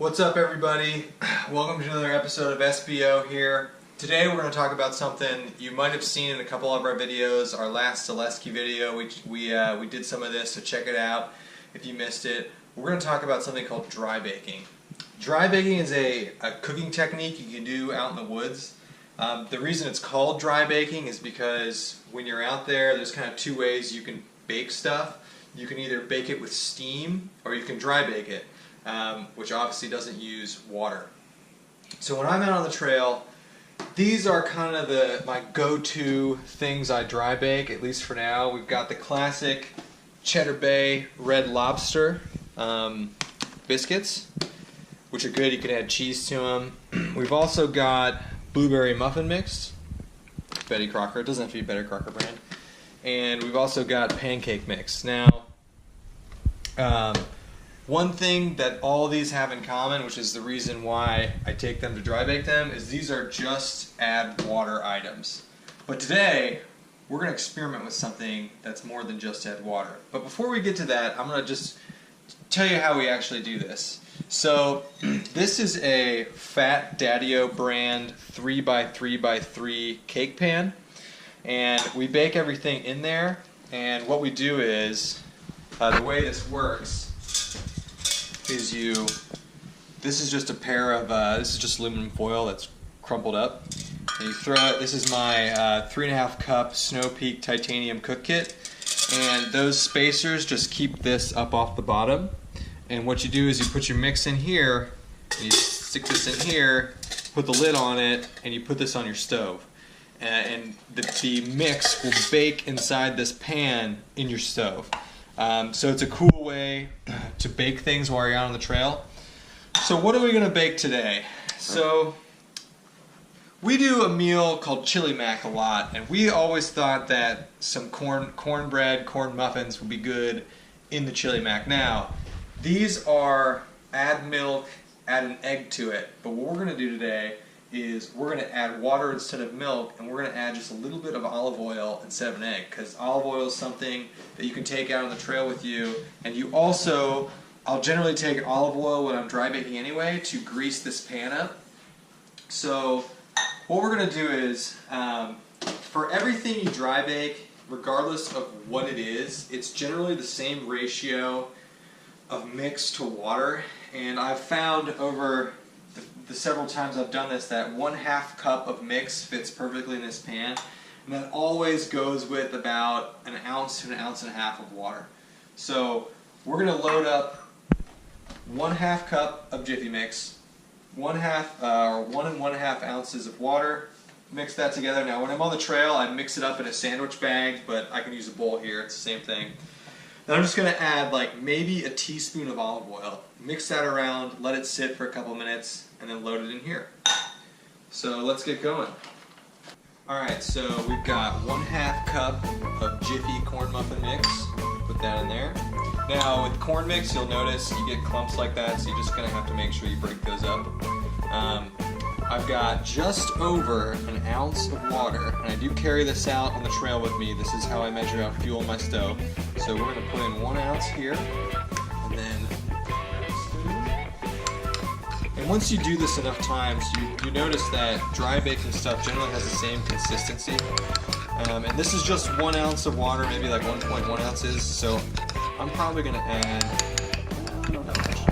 What's up, everybody? Welcome to another episode of SBO here. Today we're going to talk about something you might have seen in a couple of our videos. Our last Zaleski video, we did some of this, so check it out if you missed it. We're going to talk about something called dry baking. Dry baking is a cooking technique you can do out in the woods. The reason it's called dry baking is because when you're out there, there's kind of two ways you can bake stuff. You can either bake it with steam or you can dry bake it. Which obviously doesn't use water. So when I'm out on the trail, these are kind of my go-to things I dry bake, at least for now. We've got the classic Cheddar Bay Red Lobster biscuits, which are good. You can add cheese to them. We've also got blueberry muffin mix, Betty Crocker. It doesn't have to be Betty Crocker brand. And we've also got pancake mix. Now, one thing that all of these have in common, which is the reason why I take them to dry bake them, is these are just add water items. But today, we're going to experiment with something that's more than just add water. But before we get to that, I'm going to just tell you how we actually do this. So, this is a Fat Daddy-O brand 3x3x3 cake pan. And we bake everything in there. And what we do is, the way this works, is this is just a pair of, this is just aluminum foil that's crumpled up. And you throw it, this is my 3.5 cup Snow Peak titanium cook kit. And those spacers just keep this up off the bottom. And what you do is you put your mix in here, and you stick this in here, put the lid on it, and you put this on your stove. And the mix will bake inside this pan in your stove. So it's a cool way to bake things while you're out on the trail. So what are we going to bake today? So we do a meal called chili mac a lot, and we always thought that some cornbread, corn muffins would be good in the chili mac. Now, these are add milk, add an egg to it, but what we're going to do today is we're going to add water instead of milk, and we're going to add just a little bit of olive oil instead of an egg, because olive oil is something that you can take out on the trail with you. And you also, I'll generally take olive oil when I'm dry baking anyway to grease this pan up. So what we're going to do is, for everything you dry bake, regardless of what it is, it's generally the same ratio of mix to water. And I've found over the several times I've done this that 1/2 cup of mix fits perfectly in this pan, and that always goes with about an ounce to an ounce and a half of water. So we're going to load up 1/2 cup of jiffy mix, 1 and 1.5 ounces of water. Mix that together. Now when I'm on the trail, I mix it up in a sandwich bag, but I can use a bowl here. It's the same thing. Then I'm just going to add like maybe a teaspoon of olive oil. Mix that around, let it sit for a couple minutes, and then load it in here. So let's get going. Alright, so we've got 1/2 cup of Jiffy corn muffin mix. Put that in there. Now with corn mix, you'll notice you get clumps like that, so you're just going to have to make sure you break those up. I've got just over an ounce of water, and I do carry this out on the trail with me. This is how I measure out fuel in my stove. So we're going to put in 1 ounce here, and then, and once you do this enough times, you notice that dry baking stuff generally has the same consistency. And this is just 1 ounce of water, maybe like 1.1 ounces. So I'm probably going to add, I don't know how much.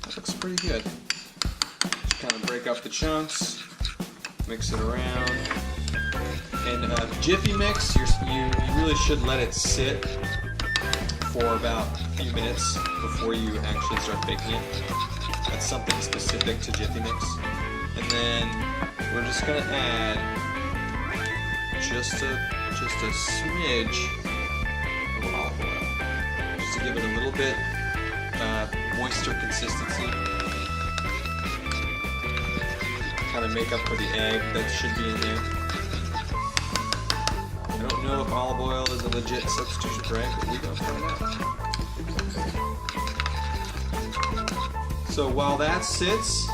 That looks pretty good. Kind of break up the chunks, mix it around, and Jiffy mix, you really should let it sit for about a few minutes before you actually start baking it. That's something specific to Jiffy mix. And then we're just going to add just a smidge of olive oil, just to give it a little bit moister consistency. Kind of make up for the egg that should be in there. I don't know if olive oil is a legit substitution for egg, but we're going to find out. So while that sits,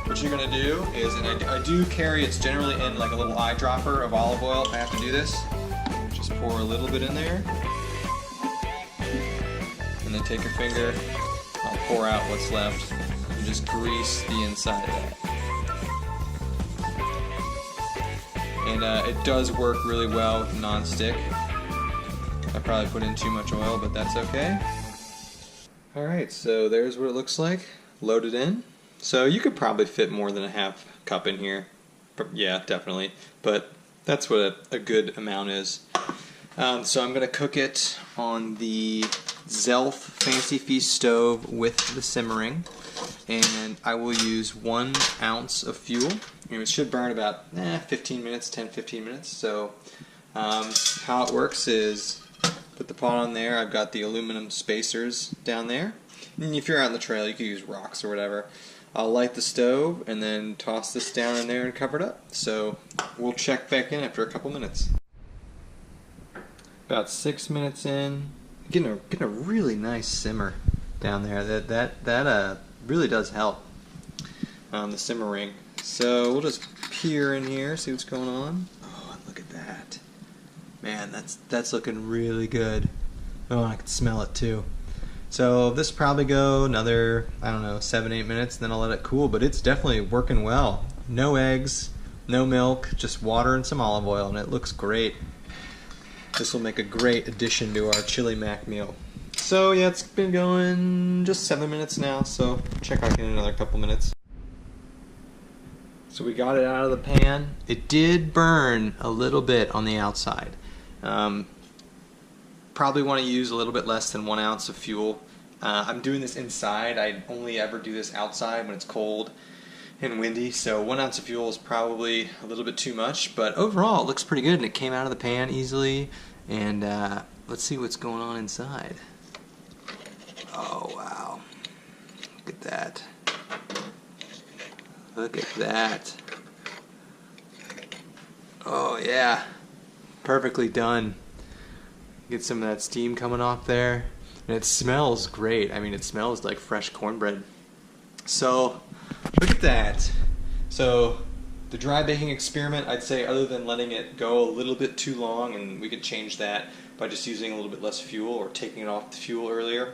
what you're going to do is, and I do carry, it's generally in like a little eyedropper of olive oil if I have to do this. Just pour a little bit in there, and then take your finger I'll pour out what's left and just grease the inside of that. And it does work really well with non-stick. I probably put in too much oil, but that's okay. Alright, so there's what it looks like, loaded in. So you could probably fit more than a half cup in here. Yeah, definitely. But that's what a good amount is. So I'm going to cook it on the Zelf Fancy Feast stove with the simmering. And I will use 1 ounce of fuel. And it should burn about 15 minutes, 10-15 minutes. So how it works is put the pot on there. I've got the aluminum spacers down there. And if you're out on the trail, you can use rocks or whatever. I'll light the stove and then toss this down in there and cover it up. So we'll check back in after a couple minutes. About 6 minutes in, getting a really nice simmer down there. That really does help the simmering. So we'll just peer in here, see what's going on. Oh, look at that, man! That's looking really good. Oh, I can smell it too. So this will probably go another, I don't know, 7-8 minutes, then I'll let it cool. But it's definitely working well. No eggs, no milk, just water and some olive oil, and it looks great. This will make a great addition to our chili mac meal. So yeah, it's been going just 7 minutes now, so check back in another couple minutes. So we got it out of the pan. It did burn a little bit on the outside. Probably want to use a little bit less than 1 ounce of fuel. I'm doing this inside. I only ever do this outside when it's cold and windy, so 1 ounce of fuel is probably a little bit too much, but overall it looks pretty good and it came out of the pan easily. And let's see what's going on inside. Oh wow, look at that. Look at that. Oh yeah, perfectly done. Get some of that steam coming off there, and it smells great. I mean, it smells like fresh cornbread. So look at that. So the dry baking experiment, I'd say, other than letting it go a little bit too long, and we could change that by just using a little bit less fuel or taking it off the fuel earlier.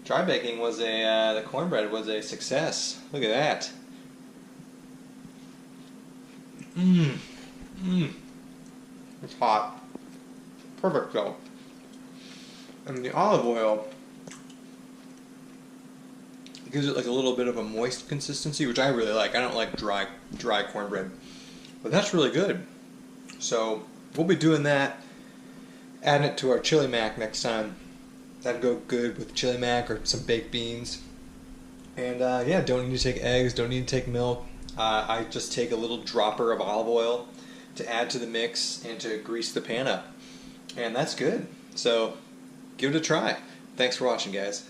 Dry baking was the cornbread was a success. Look at that. It's hot. Perfect though. And the olive oil gives it like a little bit of a moist consistency, which I really like. I don't like dry cornbread, but that's really good. So we'll be doing that, adding it to our chili mac next time. That'd go good with chili mac or some baked beans. And yeah, don't need to take eggs, don't need to take milk. I just take a little dropper of olive oil to add to the mix and to grease the pan up. And that's good. So give it a try. Thanks for watching, guys.